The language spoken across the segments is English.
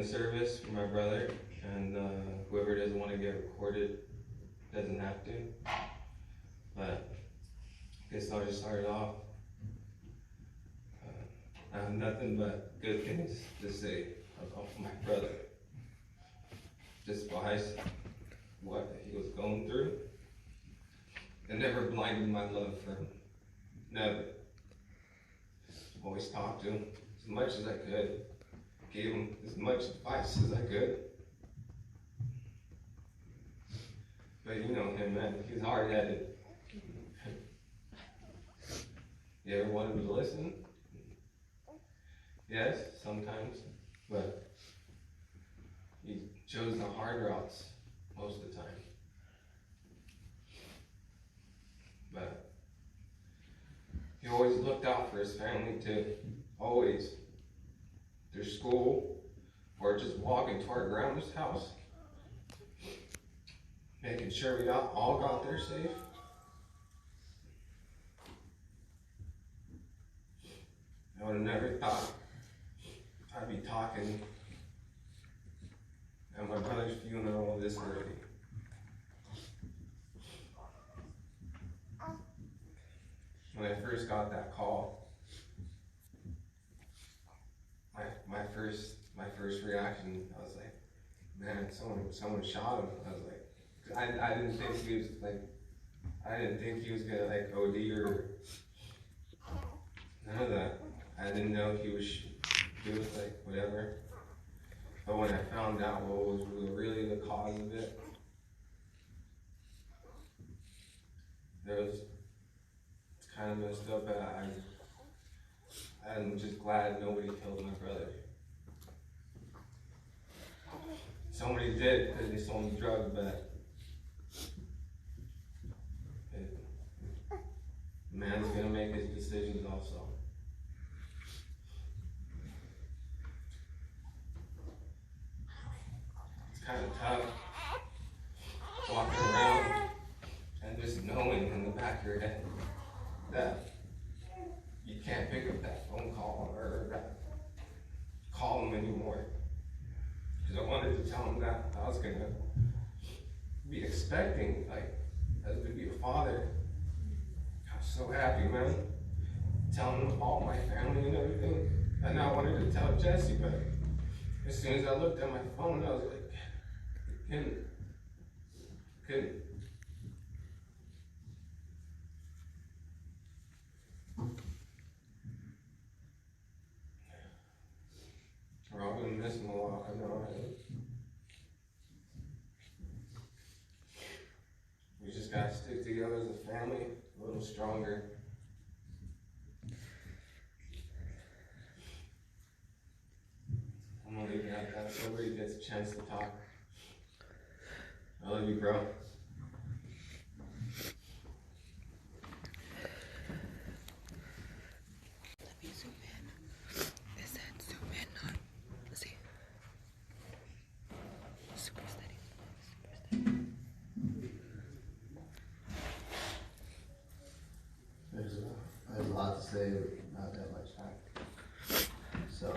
the service for my brother, and whoever doesn't want to get recorded doesn't have to. But I guess I'll just start it off. I have nothing but good things to say about my brother. Despise what he was going through. It never blinded my love for him. Never. Always talked to him as much as I could. Gave him as much advice as I could. But you know him, man. He's hard-headed. You ever wanted to listen? Yes, sometimes. But he chose the hard routes most of the time. But he always looked out for his family too. Always. Through school, or just walking to our grandma's house. Making sure we all got there safe. I would have never thought I'd be talking at my brother's funeral this early. When I first got that call, my first reaction, I was like, man, someone shot him. I was like, I didn't think he was gonna like OD or none of that. I didn't know he was like whatever. But when I found out what was really the cause of it, it's kind of messed up. I'm just glad nobody killed my brother. Somebody did because they sold me drugs, but man's gonna make his decisions also. It's kind of tough walking around and just knowing in the back of your head that you can't pick up that phone call or call him anymore. Because I wanted to tell him that I was gonna be expecting, like, as to be a father. I was so happy, man. Telling him all my family and everything. And I wanted to tell Jesse, but as soon as I looked at my phone, I was like, couldn't. We're all gonna miss him a lot, I know. We just gotta stick together as a family, a little stronger. I'm gonna leave it at that so everybody gets a chance to talk. I love you, bro. There's a lot to say, but not that much time. So,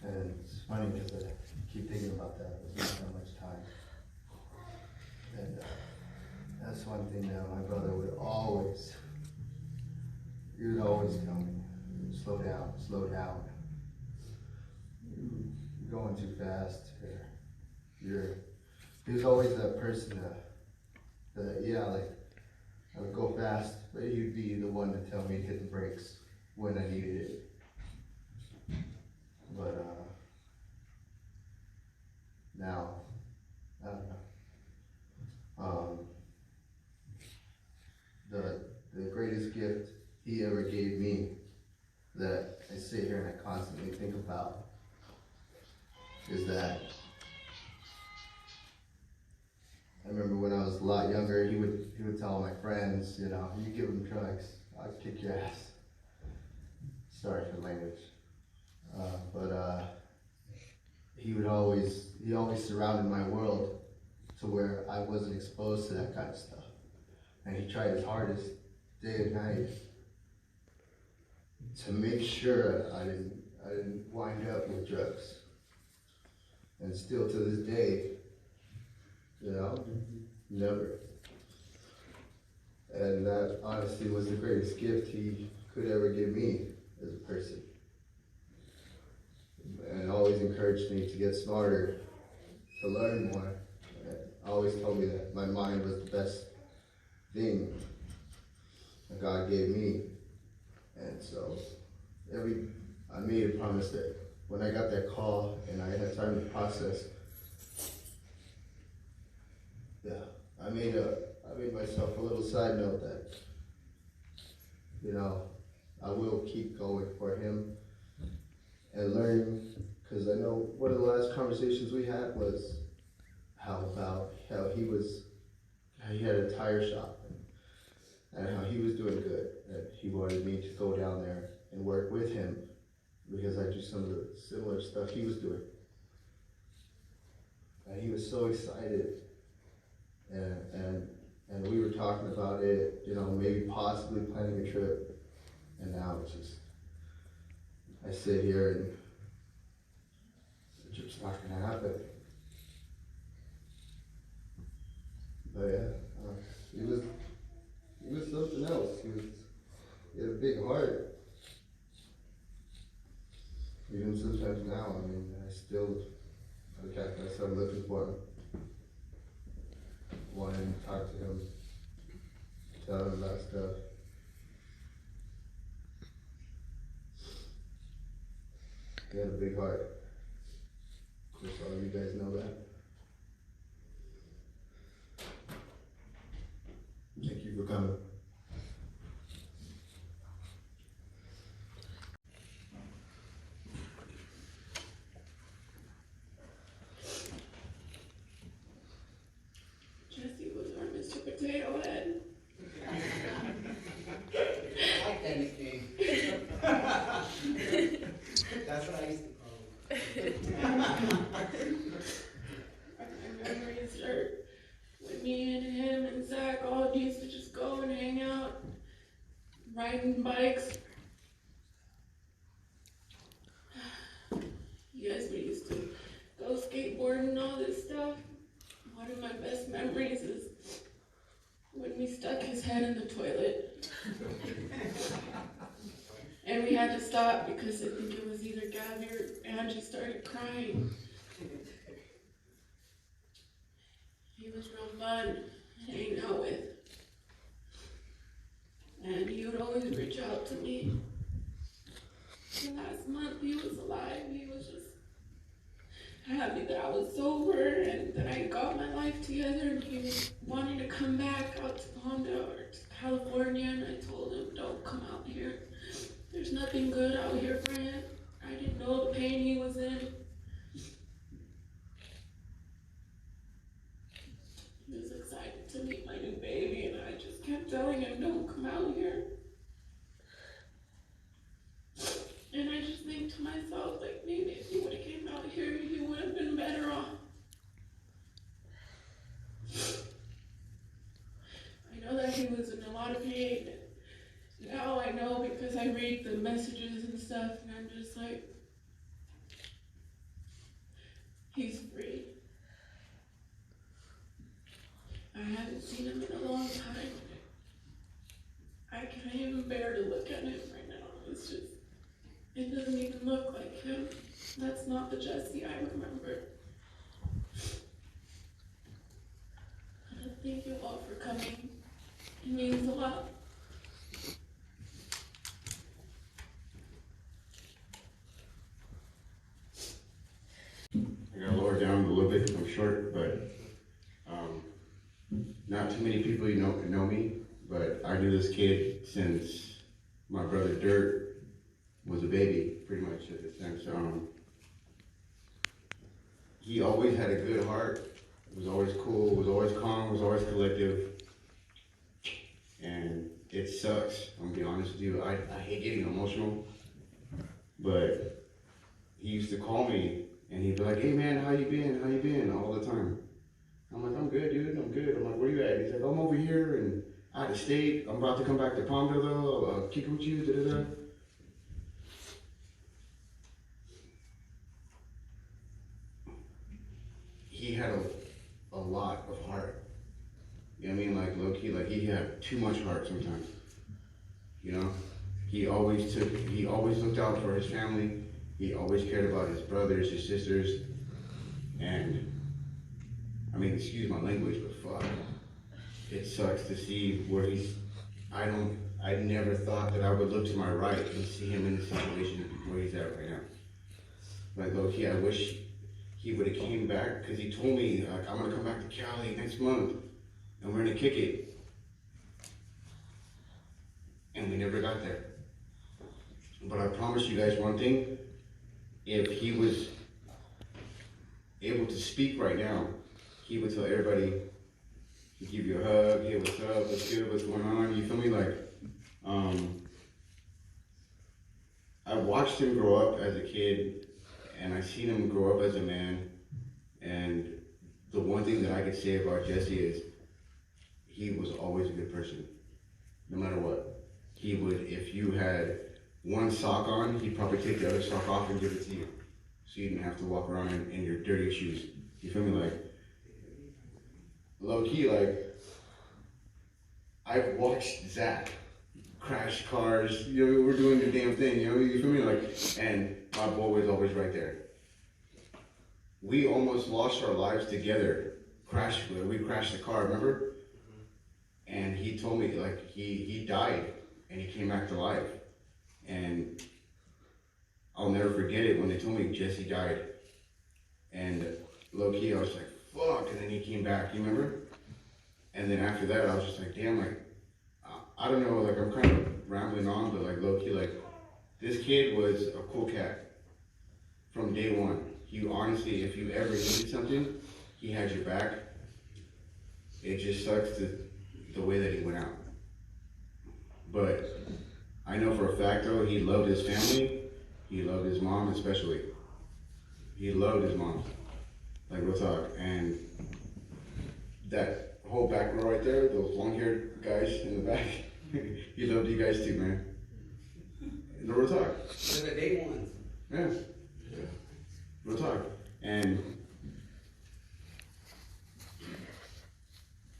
and it's funny because I keep thinking about that. There's not that much time. And that's one thing that my brother would always tell me, slow down, slow down. You're going too fast. He was always that person that I would go fast, but he'd be the one to tell me to hit the brakes when I needed it. But now, I don't know. The greatest gift he ever gave me that I sit here and I constantly think about is that I remember when I was a lot younger, he would tell my friends, you give them drugs, I'll kick your ass. Sorry for the language. He always surrounded my world to where I wasn't exposed to that kind of stuff. And he tried his hardest day and night to make sure I I didn't wind up with drugs. And still to this day, you know, never. And that honestly was the greatest gift he could ever give me as a person. And always encouraged me to get smarter, to learn more. And always told me that my mind was the best thing that God gave me. And so I made a promise that when I got that call and I had time to process, I made myself a little side note that, you know, I will keep going for him and learn, because I know one of the last conversations we had was how he had a tire shop and how he was doing good, and he wanted me to go down there and work with him because I do some of the similar stuff he was doing. And he was so excited, and we were talking about it, you know, maybe possibly planning a trip, and now it's just, I sit here and the trip's not gonna happen. But yeah, he was something else. He had a big heart. Even sometimes now, I mean, I catch myself looking for him, wanting to talk to him, tell him about stuff. He had a big heart. Of course, all you guys know that. Thank you for coming. Jesse was our Mr. Potato Head. I like that nickname. That's what I used to call him. My memories are when me and him and Zach all used to just go and hang out, riding bikes. You guys, we used to go skateboarding and all this stuff. One of my best memories is when we stuck his head in the toilet. And we had to stop because I think it was either Gabby or Angie started crying. He was real fun to hang out with. And he would always reach out to me. And last month he was alive. He was just happy that I was sober and that I got my life together, and he was wanting to come back out to Palmdale or to California, and I told him, don't come out here. There's nothing good out here for him. I didn't know the pain he was in. He was excited to meet my new baby, and I just kept telling him, don't come out here. And I just think to myself, like, maybe if he would have came out here, he would have been better off. I know that he was in a lot of pain. Now I know because I read the messages and stuff, and I'm just like, he's free. I haven't seen him in a long time. I can't even bear to look at him right now. It's just, it doesn't even look like him. That's not the Jesse I remember. Thank you all for coming. It means a lot. I gotta lower down a little bit because I'm short, but not too many people know me, but I knew this kid since my brother Dirt was a baby, pretty much at the sense. He always had a good heart, was always cool, was always calm, was always collective, and it sucks, I'm gonna be honest with you, I hate getting emotional, but he used to call me and he'd be like, hey man, how you been, all the time. I'm like, I'm good, dude, I'm good. I'm like, where you at? He's like, I'm over here and out of state. I'm about to come back to Palmdale though, kick it with you, da-da-da. he had a lot of heart. You know what I mean? Like low key, like he had too much heart sometimes. You know? He always looked out for his family. He always cared about his brothers, his sisters. And I mean, excuse my language, but fuck. It sucks to see where I never thought that I would look to my right and see him in the situation where he's at right now. Like low key, I wish he would have came back, because he told me, like, I'm gonna come back to Cali next month and we're gonna kick it. And we never got there. But I promise you guys one thing, if he was able to speak right now, he would tell everybody, he'd give you a hug, hey, what's up, what's good, what's going on, you feel me? Like, I watched him grow up as a kid, and I seen him grow up as a man, and the one thing that I could say about Jesse is, he was always a good person, no matter what. He would, if you had one sock on, he'd probably take the other sock off and give it to you, so you didn't have to walk around in your dirty shoes. You feel me? Like, low key, like, I've watched Zach crash cars, you know, we're doing the damn thing, you know, you feel me? Like, and my boy was always right there. We almost lost our lives together. We crashed the car, remember? And he told me, like, he died and he came back to life. And I'll never forget it when they told me Jesse died. And low key, I was like, fuck, and then he came back, you remember? And then after that, I was just like, damn, like, I don't know, like, I'm kind of rambling on, but like, low key, like, this kid was a cool cat from day one. He honestly, if you ever needed something, he had your back. It just sucks the way that he went out. But I know for a fact, though, he loved his family. He loved his mom especially. He loved his mom. Like, real talk. And that whole back row right there, those long-haired guys in the back, he loved you guys too, man. No, real talk. They're the day ones. Yeah. Real talk. And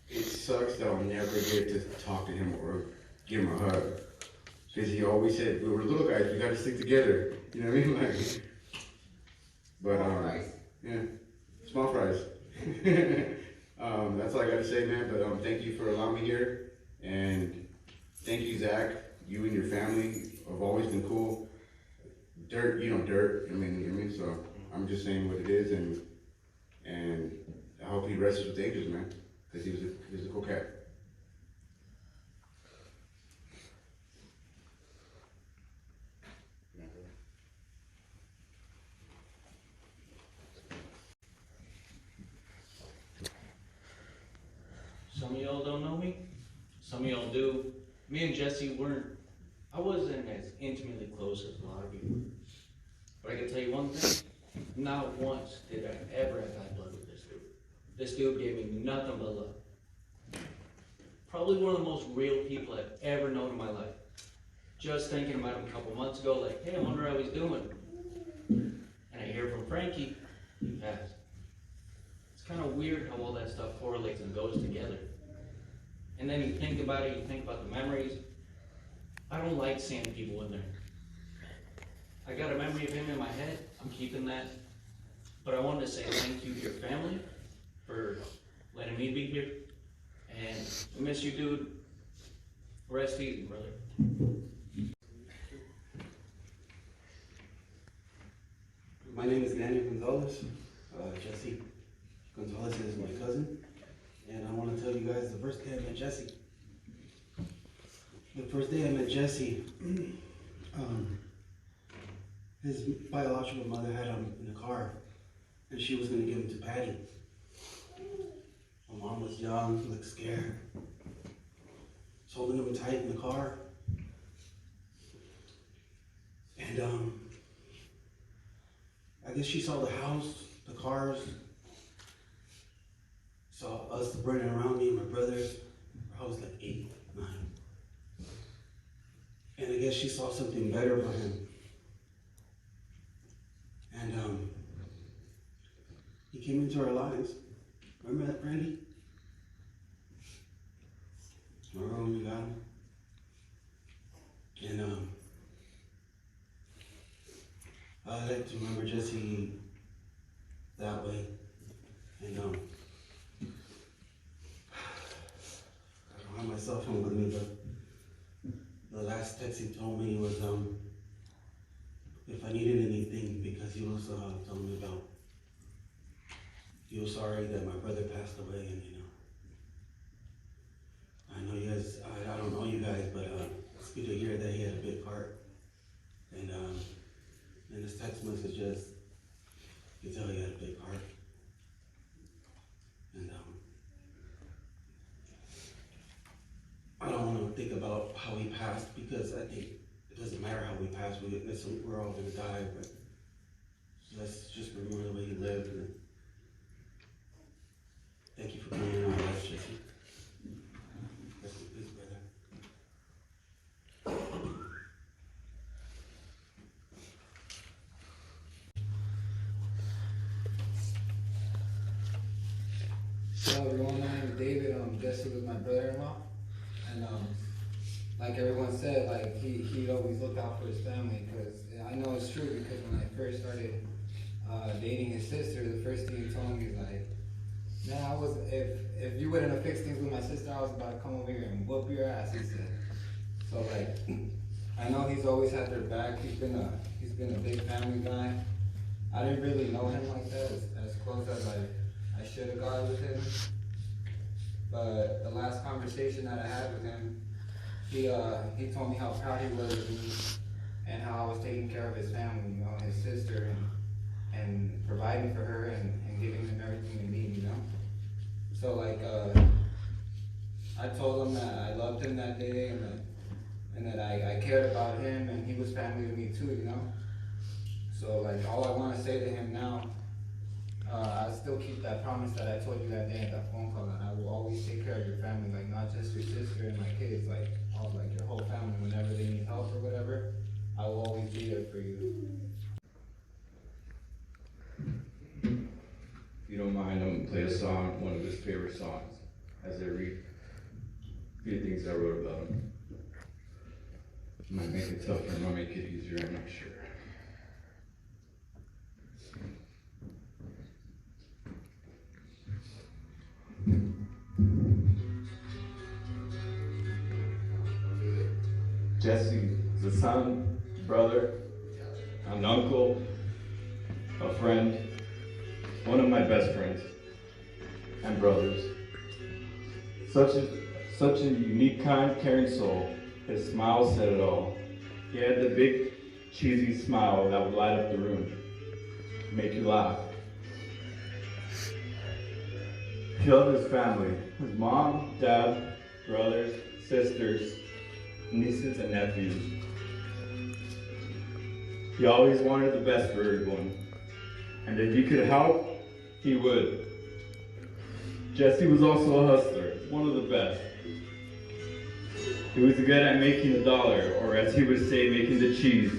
it sucks that I'll never get to talk to him or give him a hug. Because he always said, we were little guys, we gotta stick together. You know what I mean? Like, but, yeah, small fries. That's all I gotta say, man. But thank you for allowing me here. And thank you, Zach. You and your family have always been cool. Dirt, you know, dirt. I mean, so I'm just saying what it is, and I hope he rests with the angels, man, because he was a cool cat. Some of y'all don't know me, some of y'all do. Me and Jesse I wasn't as intimately close as a lot of you. But I can tell you one thing, not once did I ever have bad blood with this dude. This dude gave me nothing but love. Probably one of the most real people I've ever known in my life. Just thinking about him a couple months ago, like, hey, I wonder how he's doing. And I hear from Frankie, he passed. It's kind of weird how all that stuff correlates and goes together. And then you think about it, you think about the memories. I don't like seeing people in there. I got a memory of him in my head, I'm keeping that. But I wanted to say thank you to your family for letting me be here. And I miss you, dude. Rest easy, brother. My name is Daniel Gonzalez. Jesse Gonzalez is my cousin. And I want to tell you guys the first day I met Jesse. The first day I met Jesse, his biological mother had him in the car, and she was going to give him to Patty. My mom was young, looked scared. Was holding him tight in the car. And I guess she saw the house, the cars, saw us running around, me and my brothers. I was like 8, 9. And I guess she saw something better for him. And he came into our lives. Remember that, Brandy? Remember when we got him? And I like to remember Jesse that way. And I don't have my cell phone with me, but the last text he told me was if I needed anything, because he was telling me about he was sorry that my brother passed away, and I know you guys, I don't know you guys, but it's good to hear that he had a big heart. And in his text messages, you can tell he had a big heart. And I don't want to think about how he passed, because I think it doesn't matter how we pass. We're all gonna die, but let's just remember the way he lived. And thank you for being in our lives, Jesse. Rest in peace, brother. Hello everyone, my name is David. Jesse was my brother-in-law, and like everyone said, like he always looked out for his family, because I know it's true, because when I first started dating his sister, the first thing he told me is like, man, if you wouldn't have fixed things with my sister, I was about to come over here and whoop your ass, he said. So like, I know he's always had their back. He's been a big family guy. I didn't really know him like that, as close as I should have got with him. But the last conversation that I had with him, he told me how proud he was of me and how I was taking care of his family, you know, his sister, and providing for her and giving him everything they need, you know. So like, I told him that I loved him that day, and that I cared about him, and he was family to me too, you know. So like, all I want to say to him now, I still keep that promise that I told you that day at that phone call, that I will always take care of your family, like not just your sister and my kids, like your whole family. Whenever they need help or whatever, I will always be there for you. If you don't mind, I'm gonna play a song, one of his favorite songs, as I read a few things I wrote about him. Might make it tougher, might make it easier, I'm not sure. Jesse is a son, brother, an uncle, a friend, one of my best friends and brothers. Such a unique, kind, caring soul. His smile said it all. He had the big, cheesy smile that would light up the room, make you laugh. He loved his family, his mom, dad, brothers, sisters, nieces, and nephews. He always wanted the best for everyone, and if he could help, he would. Jesse was also a hustler, one of the best. He was good at making the dollar, or as he would say, making the cheese.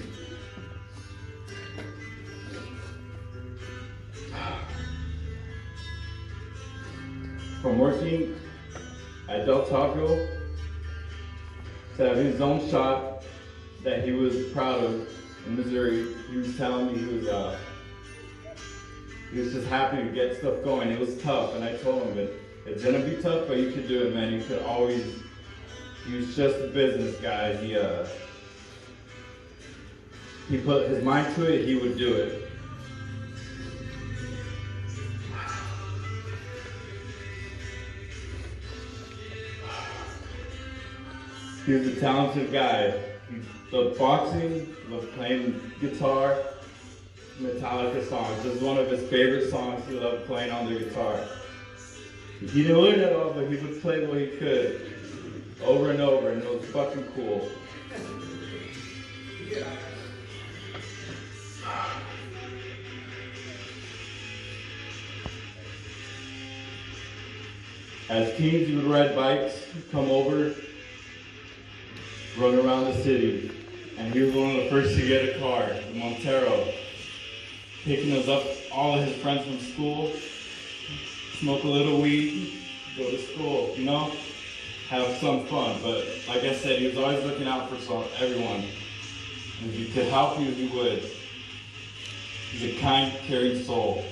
From working at Del Taco to having his own shop that he was proud of in Missouri, he was telling me he was just happy to get stuff going. It was tough, and I told him it's gonna be tough, but you could do it, man. You could always. He was just a business guy. He put his mind to it. He would do it. He was a talented guy. He loved boxing, loved playing guitar, Metallica songs. This is one of his favorite songs. He loved playing on the guitar. He didn't learn it all, but he would play what he could over and over, and it was fucking cool. As teens, we would ride bikes, come over, run around the city, and he was one of the first to get a car, the Montero, picking us up, all of his friends from school, smoke a little weed, go to school, you know, have some fun. But like I said, he was always looking out for everyone. And if he could help you, he would. He's a kind, caring soul.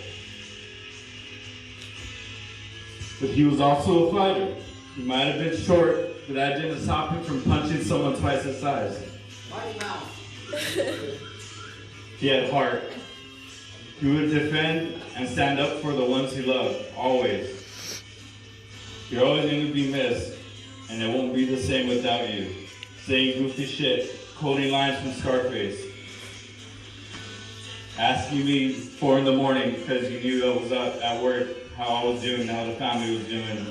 But he was also a fighter. He might have been short, but that didn't stop him from punching someone twice his size. Mighty Mouse. He had heart. He would defend and stand up for the ones he loved, always. You're always going to be missed, and it won't be the same without you. Saying goofy shit, quoting lines from Scarface. Asking me 4 a.m. because you knew I was up at work, how I was doing, how the family was doing.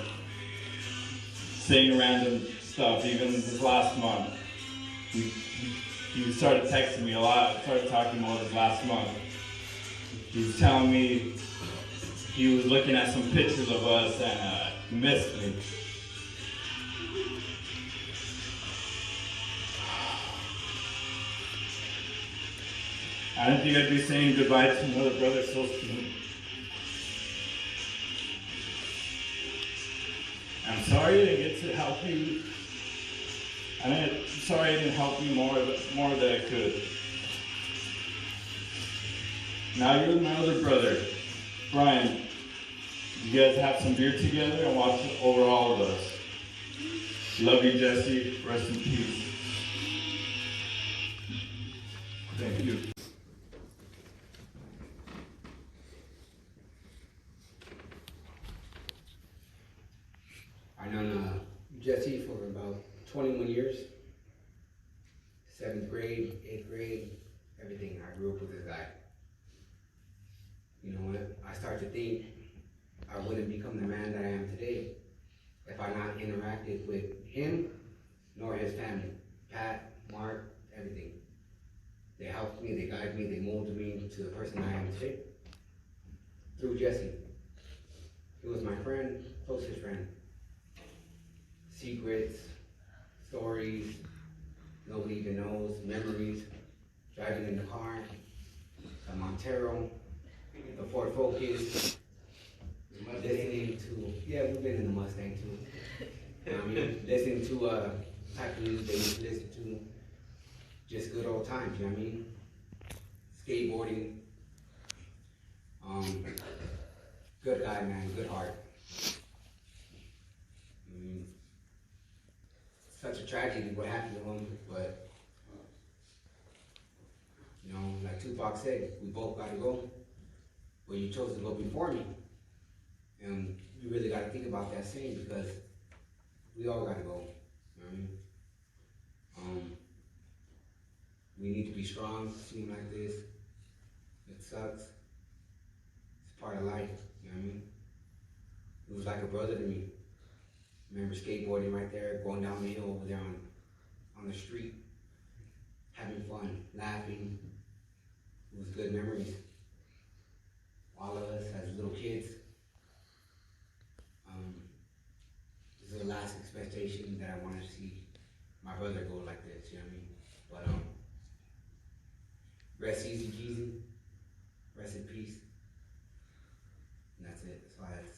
Saying random stuff, even this last month. He started texting me a lot, started talking more this last month. He was telling me he was looking at some pictures of us and he missed me. I didn't think I'd be saying goodbye to another brother so soon. I'm sorry I didn't get to help you. I'm sorry I didn't help you more than I could. Now you're my other brother, Brian. You guys have some beer together and watch over all of us. Love you, Jesse. Rest in peace. Thank you. I known Jesse for about 21 years. 7th grade, 8th grade, everything. I grew up with this guy. You know what? I start to think I wouldn't become the man that I am today if I not interacted with him nor his family. Pat, Mark, everything. They helped me, they guided me, they molded me to the person I am today. Through Jesse. He was my friend, closest friend. Secrets, stories, nobody even knows, memories, driving in the car, the Montero, the Ford Focus, listening to, yeah, we've been in the Mustang too. You know what I mean? Listening to type of music they used to listen to, just good old times, you know what I mean? Skateboarding, good guy, man, good heart. Such a tragedy what happened to him, but you know, like Tupac said, we both gotta go. But you chose to go before me. And you really gotta think about that saying because we all gotta go. You know what I mean? We need to be strong, seem like this. It sucks. It's part of life, you know what I mean? It was like a brother to me. Remember skateboarding right there, going down the hill over there on the street, having fun, laughing. It was good memories. All of us as little kids. This is the last expectation that I want to see my brother go like this, you know what I mean? But rest easy, Jeezy. Rest in peace. And that's it. That's all I have to say.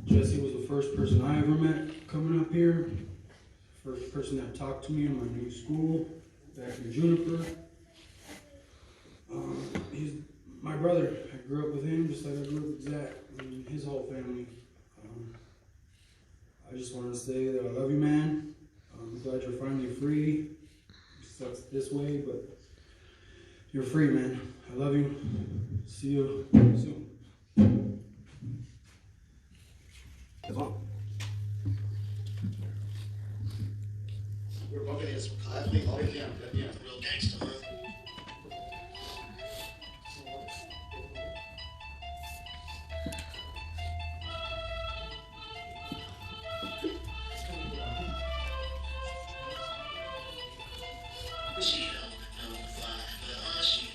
Jesse was the first person I ever met coming up here. First person that talked to me in my new school back in Juniper. He's my brother. I grew up with him just like I grew up with Zach and his whole family. I just wanted to say that I love you, man. I'm glad you're finally free. It sucks this way, but you're free, man. I love you. See you soon. We're bumping his clapping all again. Yeah, real gangster. She don't know why, but she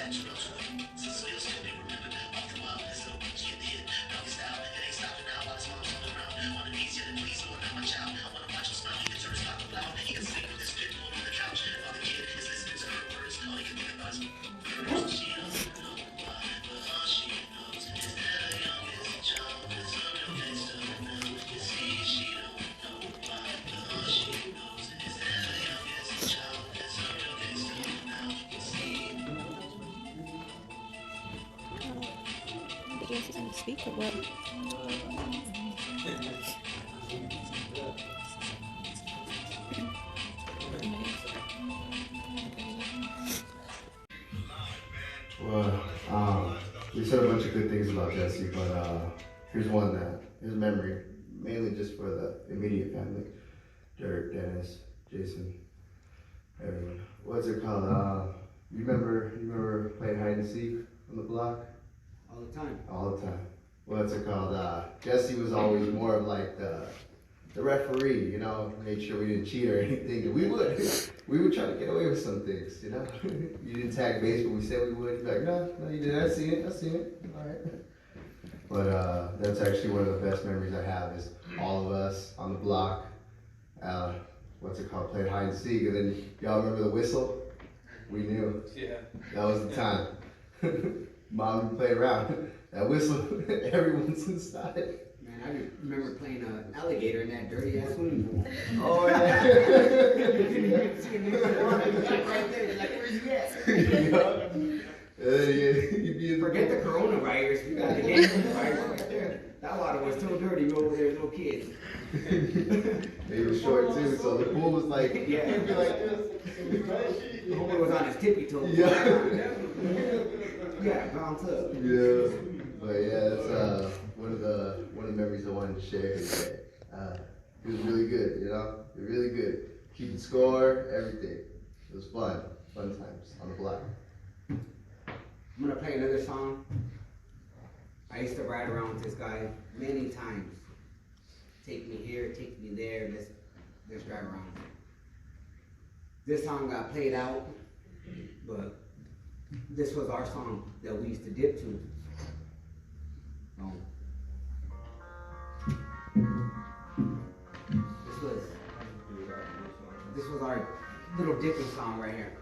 Did you guys want to speak or what? Well, we said a bunch of good things about Jesse, but here's one that his memory, mainly just for the immediate family. Derek, Dennis, Jason, everyone. What's it called? You remember playing hide and seek on the block? All the time. All the time. What's it called? Jesse was always more of like the referee, you know, made sure we didn't cheat or anything. And we would try to get away with some things, you know. You didn't tag base, but we said we would. You'd be like, no, you didn't. I seen it. All right. But that's actually one of the best memories I have is all of us on the block. What's it called? Playing hide and seek, and then y'all remember the whistle? We knew. Yeah. That was the time. Mom would play around. That whistle, everyone's inside. Man, I remember playing alligator in that dirty ass swimming pool. Oh yeah. Right there, like, where's he at? You'd be in Forget the coronavirus, we got the game virus right there. That water was so dirty, we over there, no kids. They were short too, so the pool was like, Yeah. it'd be like this. The homie was on his tippy toes. Yeah. Yeah, bounce up. Yeah. But yeah, that's one of the memories I wanted to share is that it was really good, you know? It was really good. Keeping score, everything. It was fun. Fun times on the block. I'm gonna play another song. I used to ride around with this guy many times. Take me here, take me there, let's drive around. This song got played out, but this was our song that we used to dip to. This was our little dipping song right here.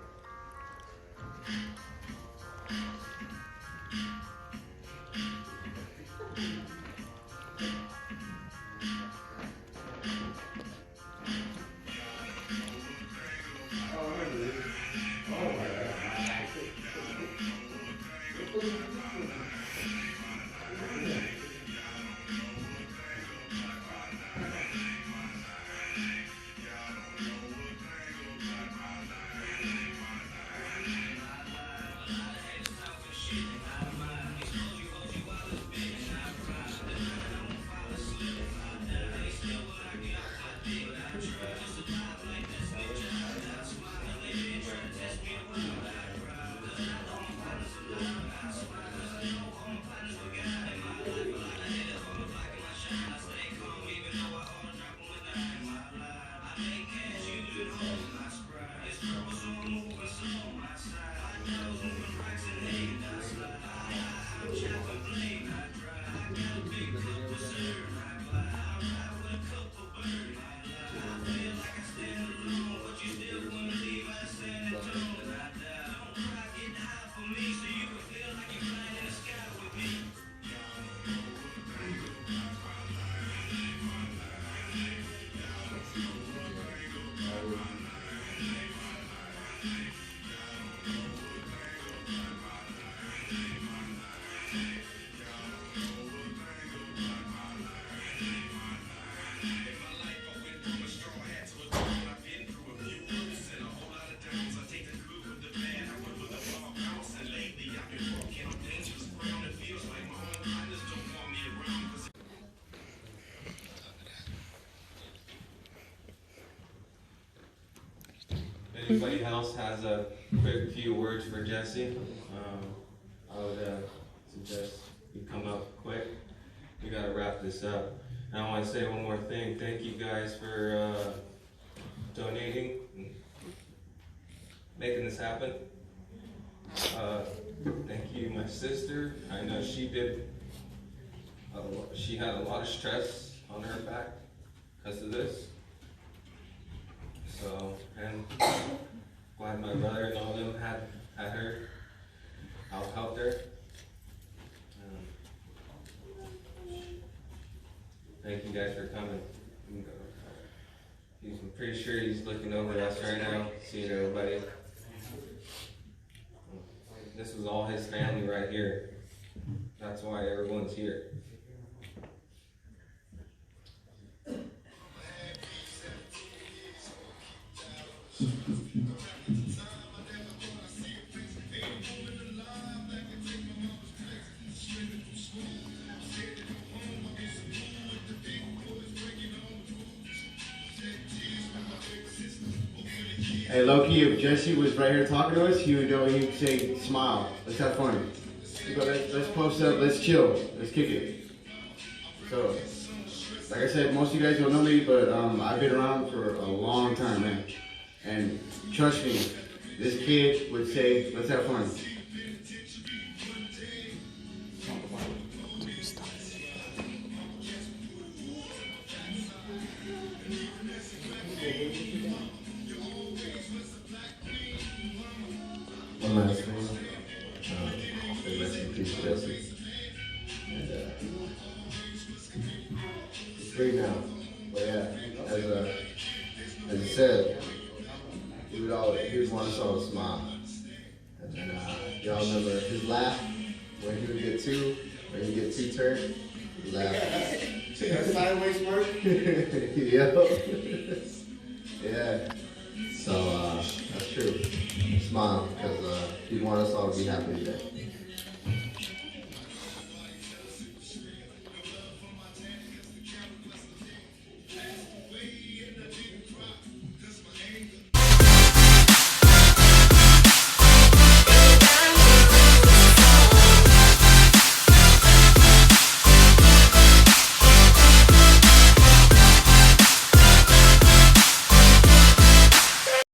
If anybody else has a quick few words for Jesse, I would suggest you come up quick. We gotta wrap this up. And I want to say one more thing. Thank you guys for donating, and making this happen. my sister, I know she had a lot of stress on her back because of this. So, and glad my brother and all of them had her, helped her. Thank you guys for coming. I'm pretty sure he's looking over us right now, seeing everybody. This was all his family right here. That's why everyone's here. Hey, Loki, if Jesse was right here talking to us, he would say, smile, let's have fun. Let's post up, let's chill, let's kick it. So, like I said, most of you guys don't know me, but I've been around for a long time, man. And trust me, this kid would say, let's have fun. One last thing. Say rest in peace, Jesse. And he's free now. But yeah, as you said, he would want us all to smile. And then y'all remember his laugh when he would get two turned, he laughed. Sideways mark? Yep. Yeah. So that's true. Smile, because he'd want us all to be happy today.